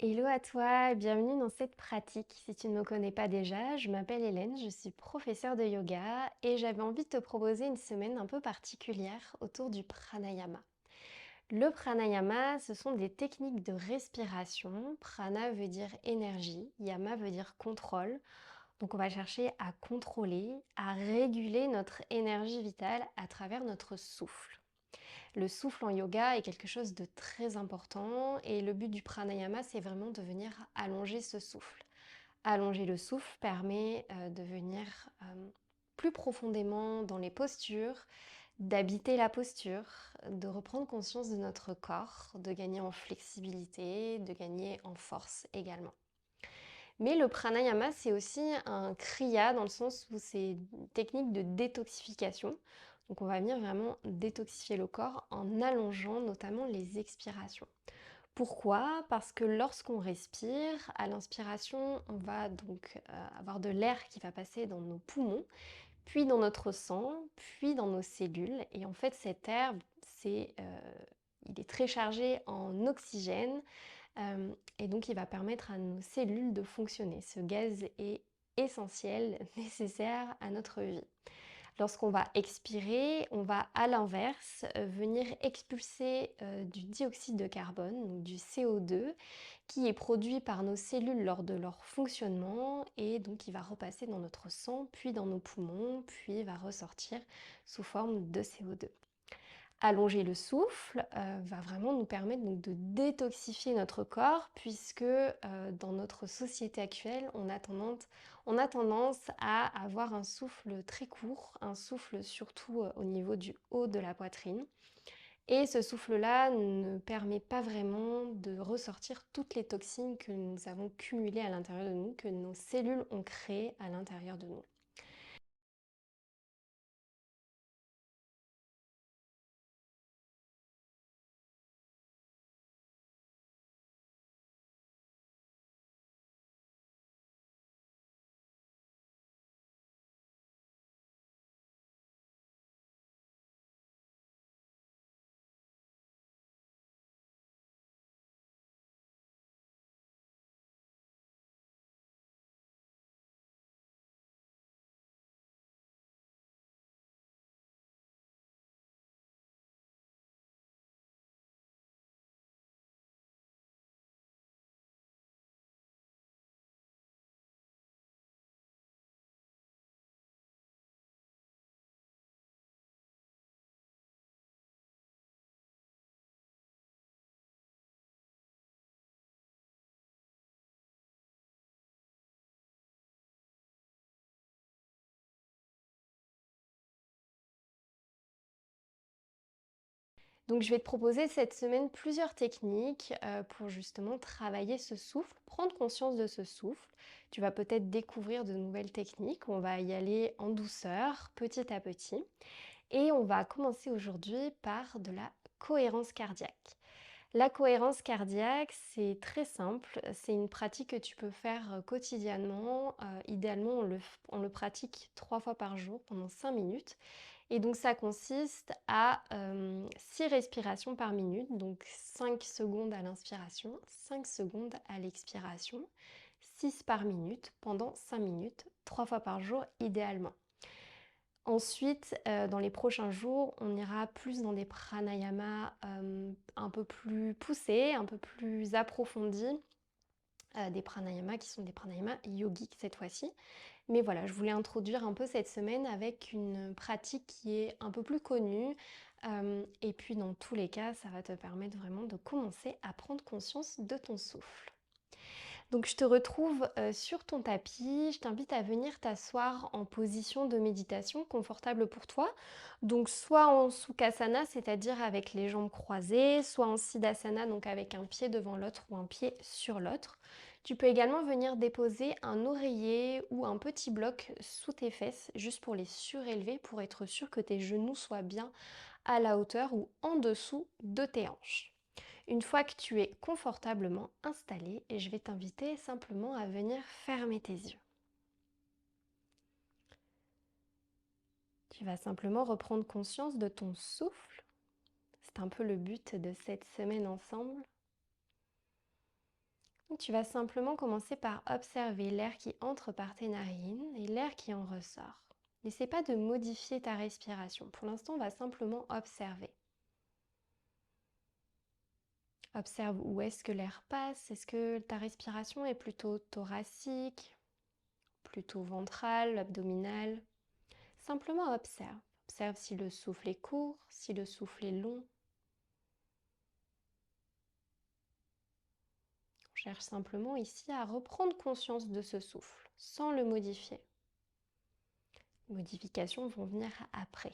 Hello à toi, bienvenue dans cette pratique. Si tu ne me connais pas déjà, je m'appelle Hélène, je suis professeure de yoga et j'avais envie de te proposer une semaine un peu particulière autour du pranayama. Le pranayama, ce sont des techniques de respiration. Prana veut dire énergie, yama veut dire contrôle. Donc on va chercher à contrôler, à réguler notre énergie vitale à travers notre souffle. Le souffle en yoga est quelque chose de très important et le but du pranayama, c'est vraiment de venir allonger ce souffle. Allonger le souffle permet de venir plus profondément dans les postures, d'habiter la posture, de reprendre conscience de notre corps, de gagner en flexibilité, de gagner en force également. Mais le pranayama, c'est aussi un kriya dans le sens où c'est une technique de détoxification. Donc on va venir vraiment détoxifier le corps en allongeant notamment les expirations. Pourquoi? Parce que lorsqu'on respire, à l'inspiration, on va donc avoir de l'air qui va passer dans nos poumons, puis dans notre sang, puis dans nos cellules. Et en fait, cet air, il est très chargé en oxygène, et donc il va permettre à nos cellules de fonctionner. Ce gaz est essentiel, nécessaire à notre vie. Lorsqu'on va expirer, on va à l'inverse venir expulser du dioxyde de carbone, donc du CO2, qui est produit par nos cellules lors de leur fonctionnement et donc il va repasser dans notre sang, puis dans nos poumons, puis va ressortir sous forme de CO2. Allonger le souffle va vraiment nous permettre donc de détoxifier notre corps puisque dans notre société actuelle, on a tendance à avoir un souffle très court, un souffle surtout au niveau du haut de la poitrine. Et ce souffle-là ne permet pas vraiment de ressortir toutes les toxines que nous avons cumulées à l'intérieur de nous, que nos cellules ont créées à l'intérieur de nous. Donc je vais te proposer cette semaine plusieurs techniques pour justement travailler ce souffle, prendre conscience de ce souffle. Tu vas peut-être découvrir de nouvelles techniques. On va y aller en douceur, petit à petit. Et on va commencer aujourd'hui par de la cohérence cardiaque. La cohérence cardiaque, c'est très simple. C'est une pratique que tu peux faire quotidiennement. Idéalement, on le pratique 3 fois par jour pendant 5 minutes. Et donc ça consiste à 6 respirations par minute, donc 5 secondes à l'inspiration, 5 secondes à l'expiration, 6 par minute pendant 5 minutes, 3 fois par jour idéalement. Ensuite, dans les prochains jours, on ira plus dans des pranayamas un peu plus poussés, un peu plus approfondis, des pranayamas qui sont des pranayamas yogiques cette fois-ci. Mais voilà, je voulais introduire un peu cette semaine avec une pratique qui est un peu plus connue. Et puis dans tous les cas, ça va te permettre vraiment de commencer à prendre conscience de ton souffle. Donc je te retrouve sur ton tapis, je t'invite à venir t'asseoir en position de méditation confortable pour toi. Donc soit en Sukhasana, c'est-à-dire avec les jambes croisées, soit en Siddhasana, donc avec un pied devant l'autre ou un pied sur l'autre. Tu peux également venir déposer un oreiller ou un petit bloc sous tes fesses, juste pour les surélever, pour être sûr que tes genoux soient bien à la hauteur ou en dessous de tes hanches. Une fois que tu es confortablement installé, je vais t'inviter simplement à venir fermer tes yeux. Tu vas simplement reprendre conscience de ton souffle. C'est un peu le but de cette semaine ensemble. Tu vas simplement commencer par observer l'air qui entre par tes narines et l'air qui en ressort. N'essaie pas de modifier ta respiration. Pour l'instant, on va simplement observer. Observe où est-ce que l'air passe. Est-ce que ta respiration est plutôt thoracique, plutôt ventrale, abdominale? Simplement observe. Observe si le souffle est court, si le souffle est long. On cherche simplement ici à reprendre conscience de ce souffle, sans le modifier. Les modifications vont venir après.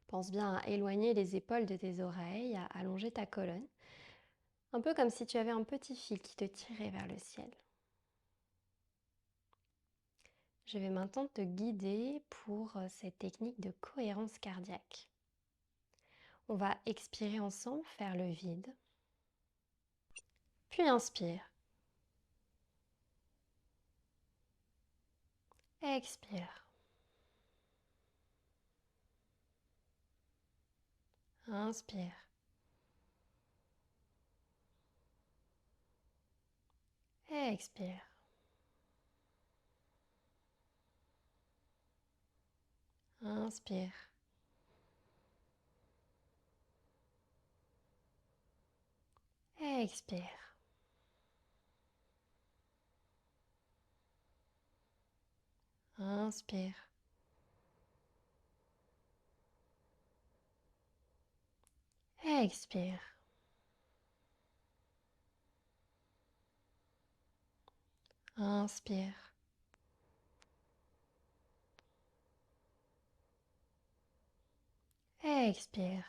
Pense bien à éloigner les épaules de tes oreilles, à allonger ta colonne, un peu comme si tu avais un petit fil qui te tirait vers le ciel. Je vais maintenant te guider pour cette technique de cohérence cardiaque. On va expirer ensemble, faire le vide, puis inspire. Expire. Inspire. Expire. Inspire. Expire. Inspire. Expire. Inspire. Expire.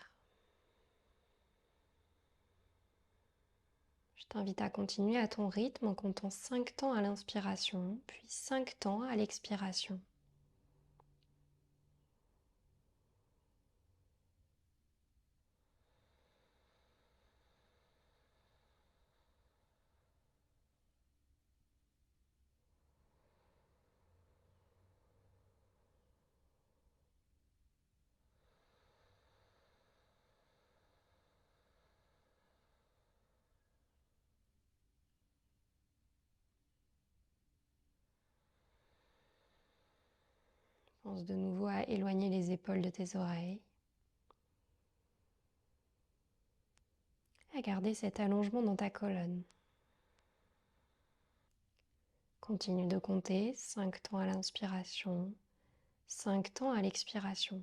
Je t'invite à continuer à ton rythme en comptant 5 temps à l'inspiration, puis 5 temps à l'expiration. Pense de nouveau à éloigner les épaules de tes oreilles. À garder cet allongement dans ta colonne. Continue de compter 5 temps à l'inspiration, 5 temps à l'expiration.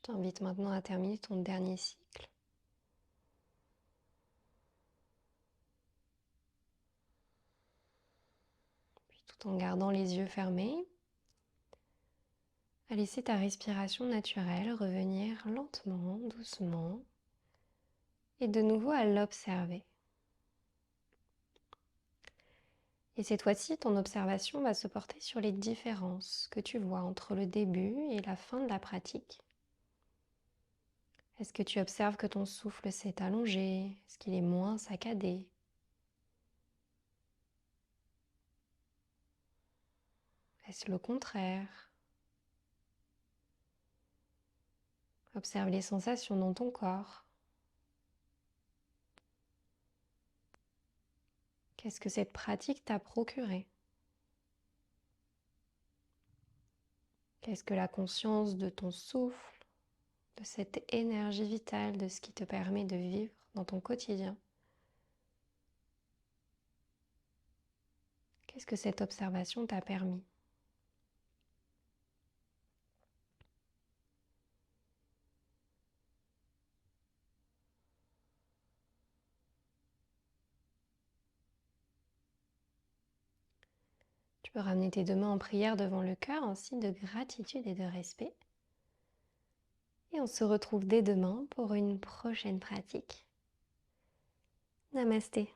Je t'invite maintenant à terminer ton dernier cycle. Puis tout en gardant les yeux fermés, à laisser ta respiration naturelle revenir lentement, doucement, et de nouveau à l'observer. Et cette fois-ci, ton observation va se porter sur les différences que tu vois entre le début et la fin de la pratique. Est-ce que tu observes que ton souffle s'est allongé? Est-ce qu'il est moins saccadé? Est-ce le contraire? Observe les sensations dans ton corps. Qu'est-ce que cette pratique t'a procuré? Qu'est-ce que la conscience de ton souffle, de cette énergie vitale, de ce qui te permet de vivre dans ton quotidien? Qu'est-ce que cette observation t'a permis? Tu peux ramener tes deux mains en prière devant le cœur en signe de gratitude et de respect. Et on se retrouve dès demain pour une prochaine pratique. Namasté.